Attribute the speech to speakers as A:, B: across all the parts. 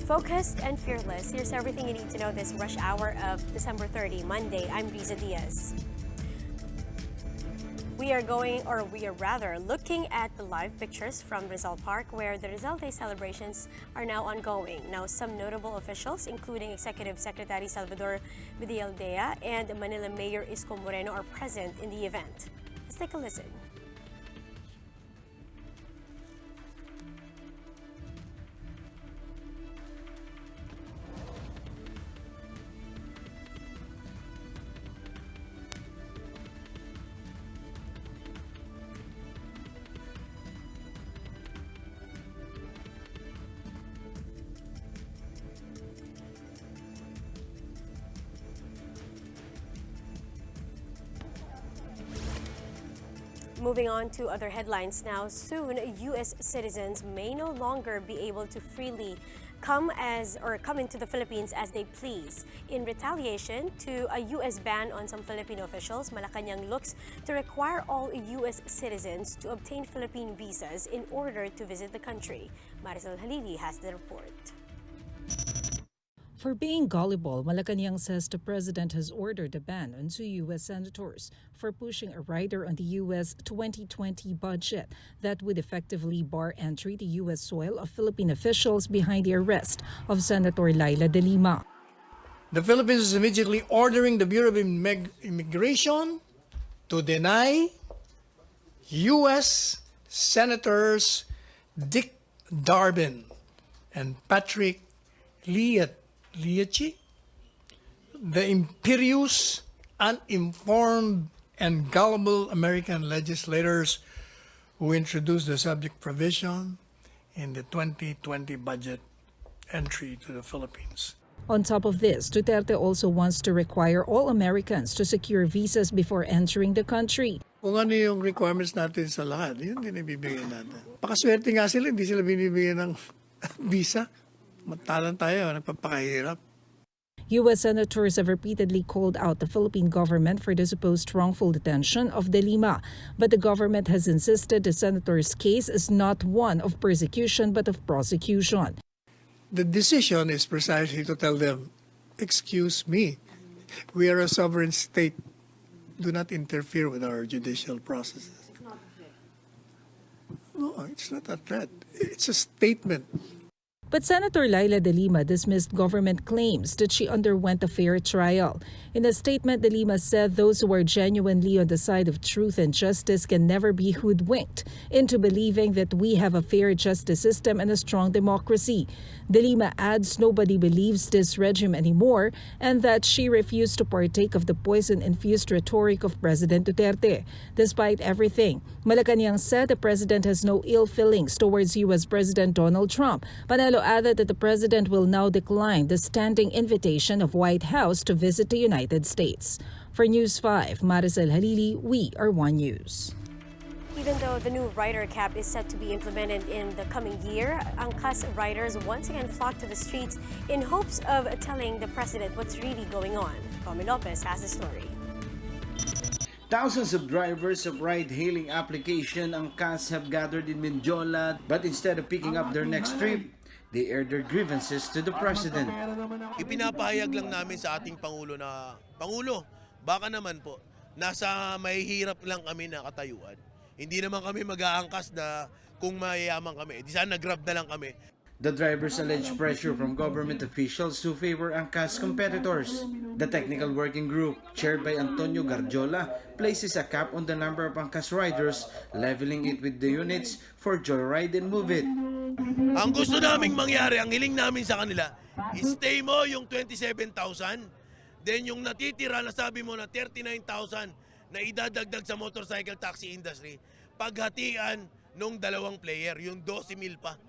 A: Focused and fearless, here's everything you need to know this rush hour of December 30, Monday. I'm Rizal Diaz. We are looking at the live pictures from Rizal Park where the Rizal Day celebrations are now ongoing. Now, some notable officials, including Executive Secretary Salvador Vidialdea and Manila Mayor Isko Moreno, are present in the event. Let's take a listen. Moving on to other headlines now. Soon, U.S. citizens may no longer be able to freely come into the Philippines as they please. In retaliation to a U.S. ban on some Filipino officials, Malacanang looks to require all U.S. citizens to obtain Philippine visas in order to visit the country. Marisol Halili has the report.
B: For being gullible, Malacanang says the president has ordered a ban on 2 U.S. senators for pushing a rider on the U.S. 2020 budget that would effectively bar entry to U.S. soil of Philippine officials behind the arrest of Senator Laila de Lima.
C: The Philippines is immediately ordering the Bureau of Immigration to deny U.S. Senators Dick Durbin and Patrick Liachi, the imperious, uninformed, and gullible American legislators who introduced the subject provision in the 2020 budget entry to the Philippines.
B: On top of this, Duterte also wants to require all Americans to secure visas before entering the country.
C: Kung ano yung requirements natin sa lahat, yun din ibibigay natin. Pakaswerte nga sila, hindi sila binibigyan ng visa. Matalan tayo, nagpapakahirap.
B: U.S. senators have repeatedly called out the Philippine government for the supposed wrongful detention of de Lima, but the government has insisted the senator's case is not one of persecution but of prosecution.
C: The decision is precisely to tell them, excuse me, we are a sovereign state. Do not interfere with our judicial processes. No, it's not a threat. It's a statement.
B: But Senator Laila de Lima dismissed government claims that she underwent a fair trial. In a statement, de Lima said those who are genuinely on the side of truth and justice can never be hoodwinked into believing that we have a fair justice system and a strong democracy. De Lima adds nobody believes this regime anymore and that she refused to partake of the poison-infused rhetoric of President Duterte. Despite everything, Malacanang said the president has no ill feelings towards U.S. President Donald Trump. Panelo added that the president will now decline the standing invitation of White House to visit the United States. For News 5, Marisol Halili, we are One News.
A: Even though the new rider cap is set to be implemented in the coming year, angkas riders once again flocked to the streets in hopes of telling the president what's really going on. Tommy Lopez has the story.
D: Thousands of drivers of ride-hailing application angkas have gathered in Mindiola, but instead of picking up their next trip, they aired their grievances to the president.
E: Ipinapahayag lang namin sa ating Pangulo na, Pangulo, baka naman po, nasa mahihirap lang kami na katayuan. Hindi naman kami mag-aangkas na kung mayayaman kami. Di sana nag-grab na lang kami.
D: The drivers allege pressure from government officials to favor angkas competitors. The technical working group, chaired by Antonio Garjola, places a cap on the number of angkas riders, leveling it with the units for Joyride and Move It.
E: Ang gusto naming mangyari, ang hiling namin sa kanila, stay mo yung 27,000, then yung natitira na sabi mo na 39,000 na idadagdag sa motorcycle taxi industry, paghatian nung dalawang player, yung 12,000 pa.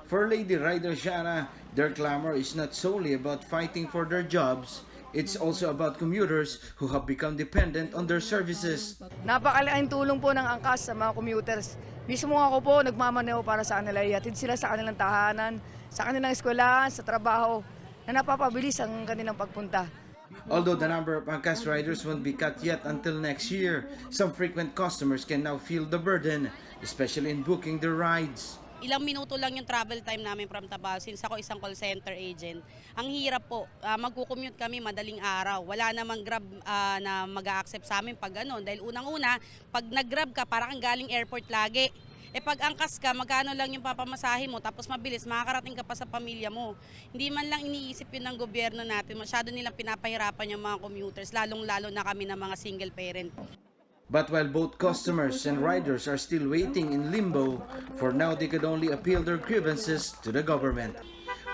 D: For Lady Rider Shana, their clamor is not solely about fighting for their jobs, it's also about commuters who have become dependent on their services.
F: Napakalaking tulong po ng angkas sa mga commuters. Mismo ako po nagmamaneho para sa kanila, ihatid sila sa kanilang tahanan, sa kanilang eskwelahan, sa trabaho, na napapabilis ang kanilang pagpunta.
D: Although the number of angkas riders won't be cut yet until next year, some frequent customers can now feel the burden, especially in booking their rides.
G: ilang minuto lang yung travel time namin from Tabaw since ako isang call center agent. Ang hirap po, magkukommute kami madaling araw. Wala namang Grab na mag-a-accept sa amin pag ano. Dahil unang-una, pag nag-Grab ka, parang galing airport lagi. Pag angkas ka, magkano lang yung papamasahe mo, tapos mabilis, makakarating ka pa sa pamilya mo. Hindi man lang iniisip yun ng gobyerno natin. Masyado nilang pinapahirapan yung mga commuters, lalong-lalo na kami ng mga single parent.
D: But while both customers and riders are still waiting in limbo, for now they could only appeal their grievances to the government.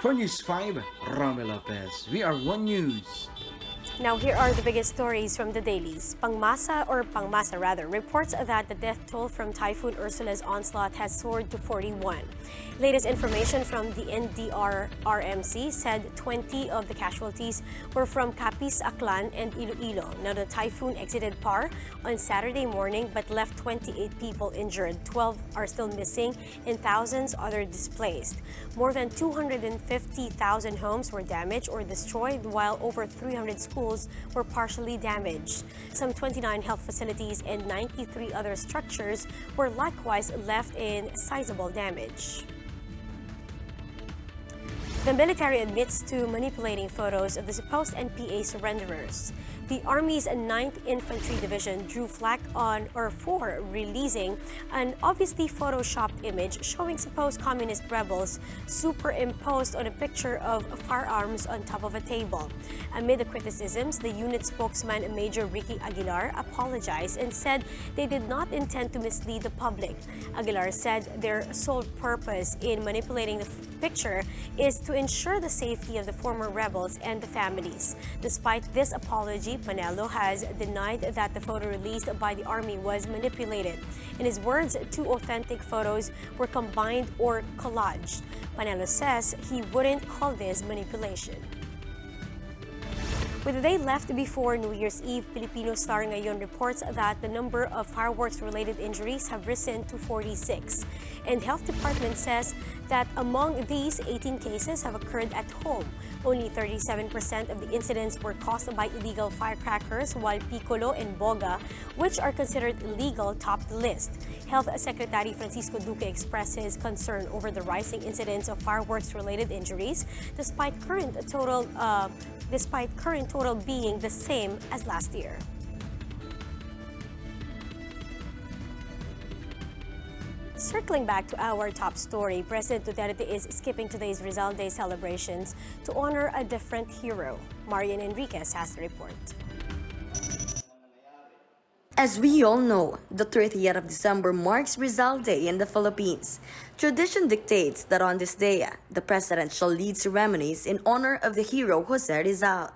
D: For News 5, Rami Lopez. We are One News.
A: Now, here are the biggest stories from the dailies. Pangmasa reports that the death toll from Typhoon Ursula's onslaught has soared to 41. Latest information from the NDRRMC said 20 of the casualties were from Capiz, Aklan, and Iloilo. Now, the typhoon exited Par on Saturday morning but left 28 people injured. 12 are still missing and thousands other displaced. More than 250,000 homes were damaged or destroyed, while over 300 schools were partially damaged. Some 29 health facilities and 93 other structures were likewise left in sizable damage. The military admits to manipulating photos of the supposed NPA surrenderers. The Army's 9th Infantry Division drew flack for releasing an obviously photoshopped image showing supposed communist rebels superimposed on a picture of firearms on top of a table. Amid the criticisms, the unit spokesman Major Ricky Aguilar apologized and said they did not intend to mislead the public. Aguilar said their sole purpose in manipulating the picture is to ensure the safety of the former rebels and the families. Despite this apology, Panelo has denied that the photo released by the Army was manipulated. In his words, 2 authentic photos were combined or collaged. Panelo says he wouldn't call this manipulation. With the day left before New Year's Eve, Filipino Star ngayon reports that the number of fireworks-related injuries have risen to 46. And Health Department says that among these, 18 cases have occurred at home. Only 37% of the incidents were caused by illegal firecrackers, while piccolo and boga, which are considered illegal, topped the list. Health Secretary Francisco Duque expresses concern over the rising incidents of fireworks-related injuries, despite current total being the same as last year. Circling back to our top story, President Duterte is skipping today's Rizal Day celebrations to honor a different hero. Marian Enriquez has the report.
H: As we all know, the 30th of December marks Rizal Day in the Philippines. Tradition dictates that on this day, the president shall lead ceremonies in honor of the hero Jose Rizal.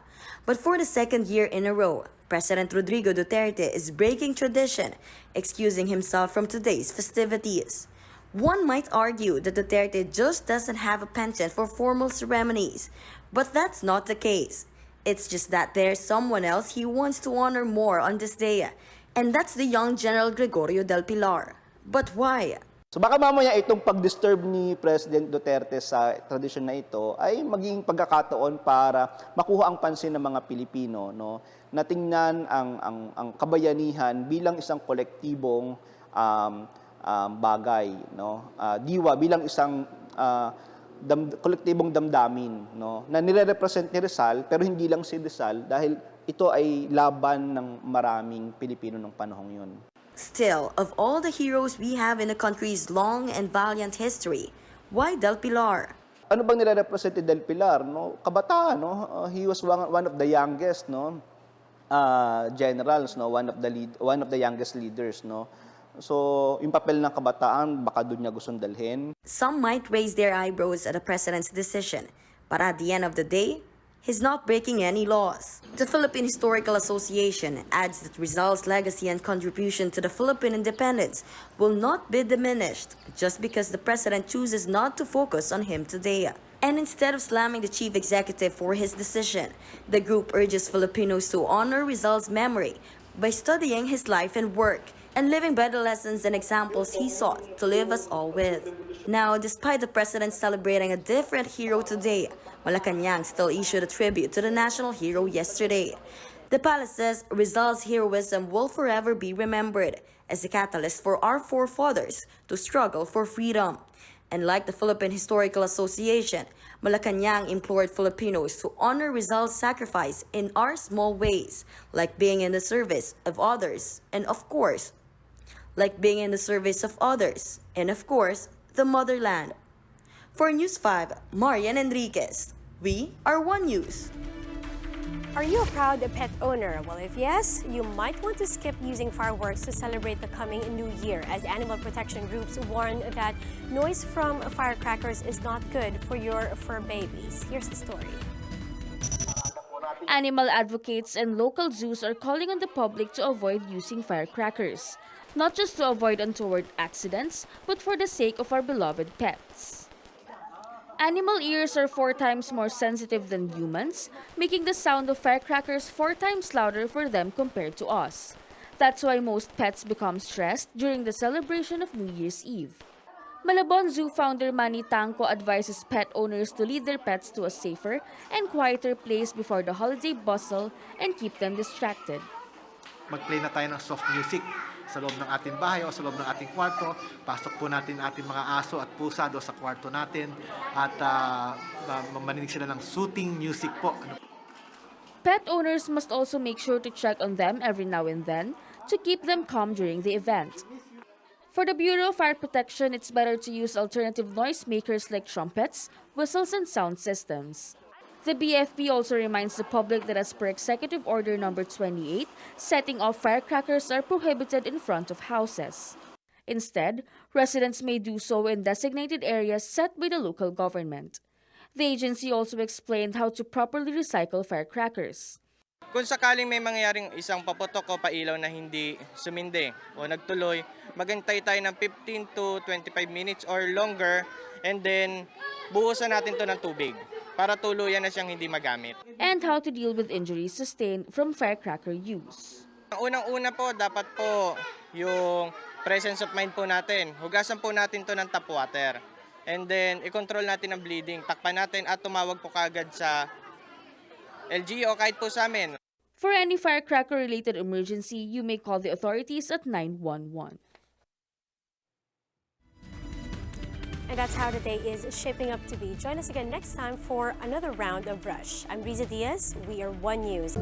H: But for the second year in a row, President Rodrigo Duterte is breaking tradition, excusing himself from today's festivities. One might argue that Duterte just doesn't have a penchant for formal ceremonies, but that's not the case. It's just that there's someone else he wants to honor more on this day, and that's the young General Gregorio del Pilar. But why?
I: So baka mamaya itong pag-disturb ni President Duterte sa tradisyon na ito ay maging pagkakataon para makuha ang pansin ng mga Pilipino, no? Na tingnan ang kabayanihan bilang isang kolektibong bagay, no? Diwa bilang isang kolektibong damdamin, no? Na nire-represent ni Rizal, pero hindi lang si Rizal dahil ito ay laban ng maraming Pilipino ng panahong yun.
H: Still, of all the heroes we have in the country's long and valiant history, why Del Pilar?
I: Ano bang nire-represent ni Del Pilar, no? Kabataan, no? He was one of the youngest, no? Generals, no? One of the youngest leaders, no? So, yung papel ng kabataan, baka doon niya gustong dalhin.
H: Some might raise their eyebrows at the president's decision, but at the end of the day, he's not breaking any laws. The Philippine Historical Association adds that Rizal's legacy and contribution to the Philippine independence will not be diminished just because the president chooses not to focus on him today. And instead of slamming the chief executive for his decision, the group urges Filipinos to honor Rizal's memory by studying his life and work and living by the lessons and examples he sought to leave us all with. Now, despite the president celebrating a different hero today, Malacanang still issued a tribute to the national hero yesterday. The palace says Rizal's heroism will forever be remembered as a catalyst for our forefathers to struggle for freedom. And like the Philippine Historical Association, Malacanang implored Filipinos to honor Rizal's sacrifice in our small ways, like being in the service of others, and of course, the motherland. For News 5, Marian Enriquez. We are One News.
A: Are you a proud pet owner? Well, if yes, you might want to skip using fireworks to celebrate the coming new year, as animal protection groups warn that noise from firecrackers is not good for your fur babies. Here's the story.
J: Animal advocates and local zoos are calling on the public to avoid using firecrackers, not just to avoid untoward accidents, but for the sake of our beloved pets. Animal ears are 4 times more sensitive than humans, making the sound of firecrackers 4 times louder for them compared to us. That's why most pets become stressed during the celebration of New Year's Eve. Malabon Zoo founder Manny Tanco advises pet owners to lead their pets to a safer and quieter place before the holiday bustle and keep them distracted.
K: Mag-play na tayo ng soft music sa loob ng ating bahay o sa loob ng ating kwarto. Pasok po natin ating mga aso at pusa doon sa kwarto natin at maninig sila ng soothing music po.
J: Pet owners must also make sure to check on them every now and then to keep them calm during the event. For the Bureau of Fire Protection, it's better to use alternative noisemakers like trumpets, whistles, and sound systems. The BFP also reminds the public that as per Executive Order Number 28, setting off firecrackers are prohibited in front of houses. Instead, residents may do so in designated areas set by the local government. The agency also explained how to properly recycle firecrackers.
L: Kung sakaling may mangyaring isang paputok o pailaw na hindi sumindi o nagtuloy, maghintay tayo ng 15 to 25 minutes or longer and then buhusan natin to ng tubig para tuluyan na siyang hindi magamit.
J: And how to deal with injuries sustained from firecracker use.
L: Unang-una po, dapat po yung presence of mind po natin. Hugasan po natin to ng tap water. And then, i-control natin ang bleeding. Takpan natin at tumawag po kagad sa LGU o kahit po sa amin.
J: For any firecracker-related emergency, you may call the authorities at 911.
A: And that's how the day is shaping up to be. Join us again next time for another round of Rush. I'm Riza Diaz. We are One News.